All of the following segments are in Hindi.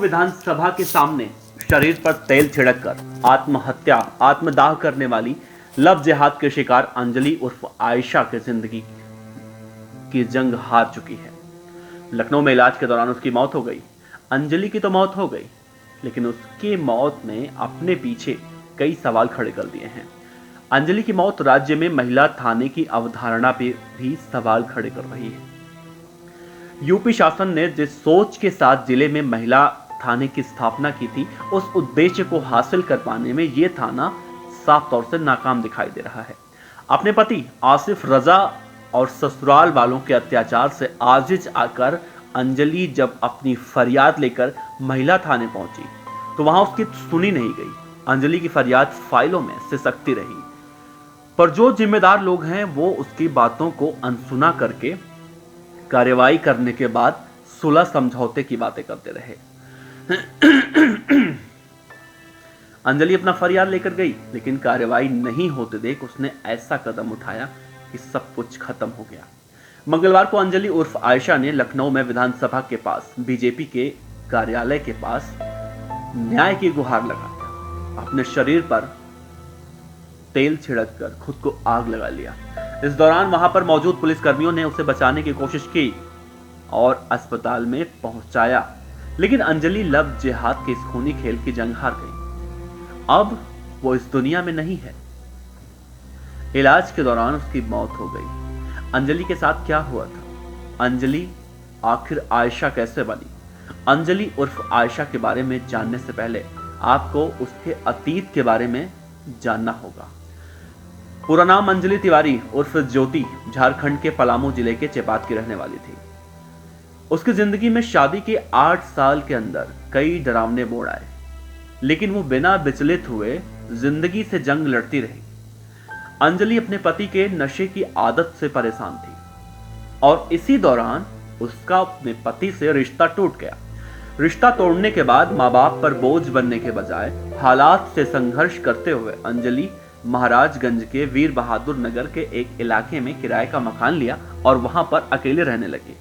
विधानसभा के सामने शरीर पर तेल छिड़ककर आत्महत्या आत्मदाह करने वाली लव जिहाद के शिकार अंजलि उर्फ आयशा की जिंदगी की जंग हार चुकी है। लखनऊ में इलाज के दौरान उसकी मौत हो गई। अंजलि की तो मौत हो गई, लेकिन उसकी मौत ने अपने पीछे कई सवाल खड़े कर दिए हैं। अंजलि की मौत राज्य में महिला थाने की अवधारणा पे भी सवाल खड़े कर रही है। यूपी शासन ने जिस सोच के साथ जिले में महिला थाने की स्थापना की थी, उस उद्देश्य को हासिल कर पाने में यह थाना साफ तौर से नाकाम दिखाई दे रहा है। अपने पति आसिफ रजा और ससुराल वालों के अत्याचार से आजिज आकर अंजलि जब अपनी फरियाद लेकर महिला थाने पहुंची तो वहां उसकी सुनी नहीं गई। अंजलि की फरियाद फाइलों में सिसकती रही, पर जो जिम्मेदार लोग हैं वो उसकी बातों को अनसुना करके कार्रवाई करने के बाद सुलह समझौते की बातें करते रहे। अंजलि अपना फरियाद लेकर गई, लेकिन कार्रवाई नहीं होते देख उसने ऐसा कदम उठाया कि सब कुछ खत्म हो गया। मंगलवार को अंजलि उर्फ आयशा ने लखनऊ में विधानसभा के पास बीजेपी के कार्यालय के पास न्याय की गुहार लगाकर अपने शरीर पर तेल छिड़ककर खुद को आग लगा लिया। इस दौरान वहां पर मौजूद पुलिसकर्मियों ने उसे बचाने की कोशिश की और अस्पताल में पहुंचाया, लेकिन अंजलि लव जिहाद के इस खूनी खेल की जंग हार गई। अब वो इस दुनिया में नहीं है। इलाज के दौरान उसकी मौत हो गई। अंजलि के साथ क्या हुआ था? अंजलि आखिर आयशा कैसे बनी? अंजलि उर्फ आयशा के बारे में जानने से पहले आपको उसके अतीत के बारे में जानना होगा। पूरा नाम अंजलि तिवारी उर्फ ज्योति झारखंड के पलामू जिले के चेपात की रहने वाली थी। उसकी जिंदगी में शादी के 8 साल के अंदर कई डरावने मोड़ आए, लेकिन वो बिना विचलित हुए जिंदगी से जंग लड़ती रही। अंजलि अपने पति के नशे की आदत से परेशान थी और इसी दौरान उसका अपने पति से रिश्ता टूट गया। रिश्ता तोड़ने के बाद माँ बाप पर बोझ बनने के बजाय हालात से संघर्ष करते हुए अंजलि महाराजगंज के वीर बहादुर नगर के एक इलाके में किराए का मकान लिया और वहां पर अकेले रहने लगी।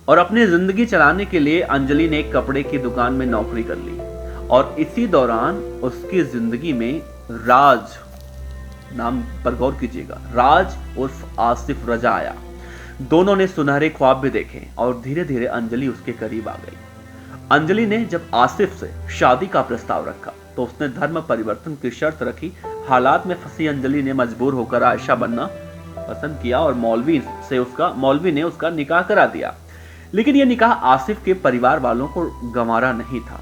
और अपनी जिंदगी चलाने के लिए अंजलि ने एक कपड़े की दुकान में नौकरी कर ली और इसी दौरान उसकी जिंदगी में राज, नाम पर गौर कीजिएगा, राज उर्फ आसिफ रजा आया। दोनों ने सुनहरे ख्वाब भी देखे और धीरे धीरे अंजलि उसके करीब आ गई। अंजलि ने जब आसिफ से शादी का प्रस्ताव रखा तो उसने धर्म परिवर्तन की शर्त रखी। हालात में फंसी अंजलि ने मजबूर होकर आयशा बनना पसंद किया और मौलवी ने उसका निकाह करा दिया। लेकिन यह निकाह आसिफ के परिवार वालों को गंवारा नहीं था।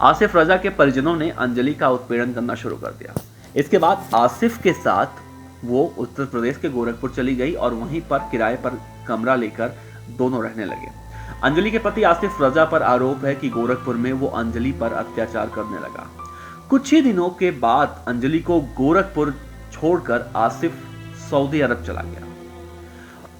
आसिफ रजा के परिजनों ने अंजलि का उत्पीड़न करना शुरू कर दिया। इसके बाद आसिफ के साथ वो उत्तर प्रदेश के गोरखपुर चली गई और वहीं पर किराए पर कमरा लेकर दोनों रहने लगे। अंजलि के पति आसिफ रजा पर आरोप है कि गोरखपुर में वो अंजलि पर अत्याचार करने लगा। कुछ ही दिनों के बाद अंजलि को गोरखपुर छोड़कर आसिफ सऊदी अरब चला गया।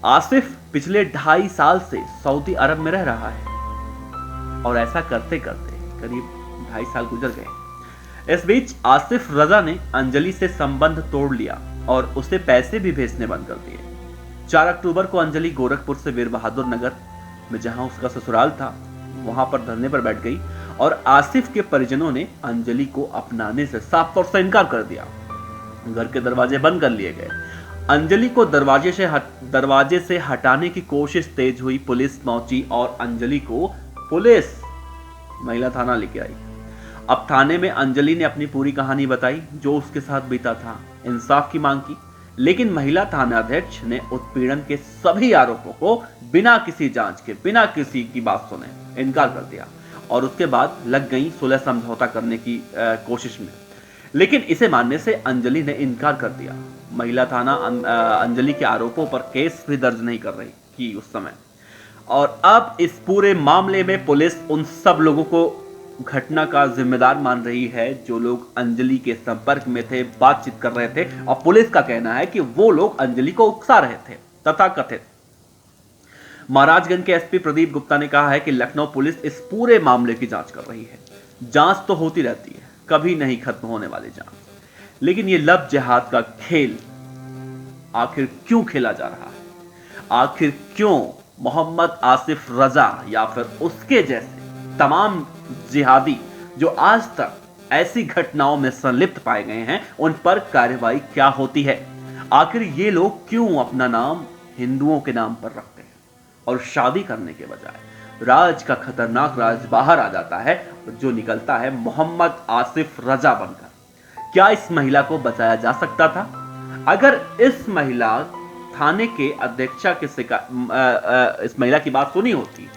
आसिफ पिछले 2.5 साल से सऊदी अरब में रह रहा है और ऐसा करते करते करीब 2.5 साल गुजर गए। इस बीच आसिफ रजा ने अंजलि से संबंध तोड़ लिया और उसे पैसे भी भेजने बंद कर दिए। 4 अक्टूबर को अंजलि गोरखपुर से वीर बहादुर नगर में जहां उसका ससुराल था वहां पर धरने पर बैठ गई और आसिफ के परिजनों ने अंजलि को अपनाने से साफ तौर से इनकार कर दिया। घर के दरवाजे बंद कर लिए गए। अंजलि को दरवाजे से हटाने की कोशिश तेज हुई। पुलिस पहुंची और अंजलि को पुलिस महिला थाना लेके आई। अब थाने में अंजलि ने अपनी पूरी कहानी बताई, जो उसके साथ बीता था, इंसाफ की मांग की, लेकिन महिला थानाध्यक्ष ने उत्पीड़न के सभी आरोपों को बिना किसी जांच के, बिना किसी की बात सुने इनकार कर दिया और उसके बाद लग गई सुलह समझौता करने की कोशिश में। लेकिन इसे मानने से अंजलि ने इनकार कर दिया। महिला थाना अंजलि के आरोपों पर केस भी दर्ज नहीं कर रही थी उस समय। और अब इस पूरे मामले में पुलिस उन सब लोगों को घटना का जिम्मेदार मान रही है जो लोग अंजलि के संपर्क में थे, बातचीत कर रहे थे, और पुलिस का कहना है कि वो लोग अंजलि को उकसा रहे थे। तथाकथित महाराजगंज के एसपी प्रदीप गुप्ता ने कहा है कि लखनऊ पुलिस इस पूरे मामले की जांच कर रही है। जांच तो होती रहती है, कभी नहीं खत्म होने वाली जांच, लेकिन ये लव जिहाद का खेल आखिर क्यों खेला जा रहा है? आखिर क्यों मोहम्मद आसिफ रजा या फिर उसके जैसे तमाम जिहादी जो आज तक ऐसी घटनाओं में संलिप्त पाए गए हैं, उन पर कार्रवाई क्या होती है? आखिर ये लोग क्यों अपना नाम हिंदुओं के नाम पर रखते हैं और शादी करने के बजाय राज का खतरनाक राज बाहर आ जाता है, जो निकलता है मोहम्मद आसिफ रजा बनकर। क्या इस महिला को बचाया जा सकता था? अगर इस महिला थाने के अध्यक्षा के इस महिला की बात सुनी होती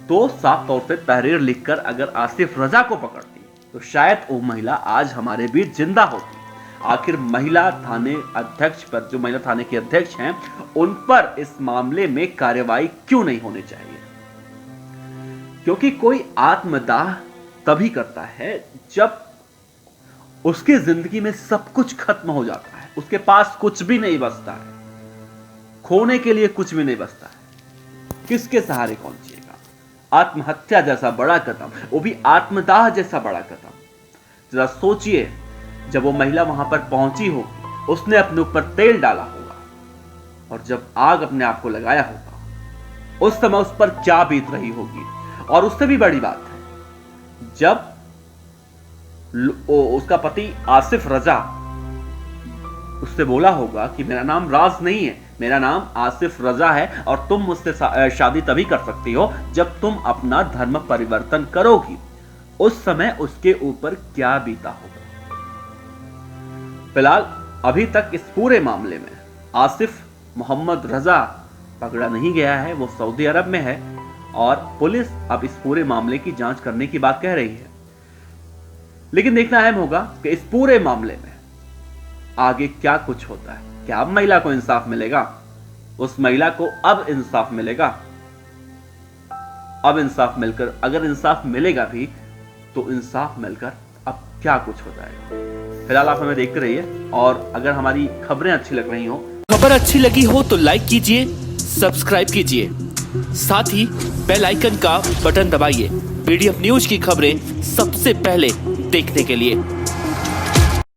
तो साफ तौर से तहरीर लिखकर अगर आसिफ रजा को पकड़ती तो शायद वो महिला आज हमारे बीच जिंदा होती। आखिर महिला थाने अध्यक्ष पर, जो महिला थाने के अध्यक्ष हैं, उन पर इस मामले में कार्रवाई क्यों नहीं होनी चाहिए? क्योंकि कोई आत्मदाह तभी करता है जब उसकी जिंदगी में सब कुछ खत्म हो जाता है, उसके पास कुछ भी नहीं बचता है, खोने के लिए कुछ भी नहीं बचता है। किसके सहारे कौन जिएगा? आत्महत्या जैसा बड़ा कदम, वो भी आत्मदाह जैसा बड़ा कदम। जरा सोचिए, जब वो महिला वहां पर पहुंची होगी, उसने अपने ऊपर तेल डाला होगा और जब आग अपने आप को लगाया होगा, उस समय उस पर क्या बीत रही होगी। और उससे भी बड़ी बात है, जब उसका पति आसिफ रजा उससे बोला होगा कि मेरा नाम राज नहीं है, मेरा नाम आसिफ रजा है और तुम मुझसे शादी तभी कर सकती हो जब तुम अपना धर्म परिवर्तन करोगी, उस समय उसके ऊपर क्या बीता होगा। फिलहाल अभी तक इस पूरे मामले में आसिफ मोहम्मद रजा पकड़ा नहीं गया है, वो सऊदी अरब में है और पुलिस अब इस पूरे मामले की जांच करने की बात कह रही है। लेकिन देखना अहम होगा कि इस पूरे मामले में आगे क्या कुछ होता है। क्या अब महिला को इंसाफ मिलेगा? उस महिला को अब इंसाफ मिलेगा? अब इंसाफ मिलकर, अगर इंसाफ मिलेगा भी तो इंसाफ मिलकर अब क्या कुछ हो जाएगा। फिलहाल आप हमें देखते रहिए और अगर हमारी खबरें अच्छी लग रही हो, खबर अच्छी लगी हो तो लाइक कीजिए, सब्सक्राइब कीजिए, साथ ही बेल आइकन का बटन दबाइए पीडीएफ न्यूज की खबरें सबसे पहले देखने के लिए।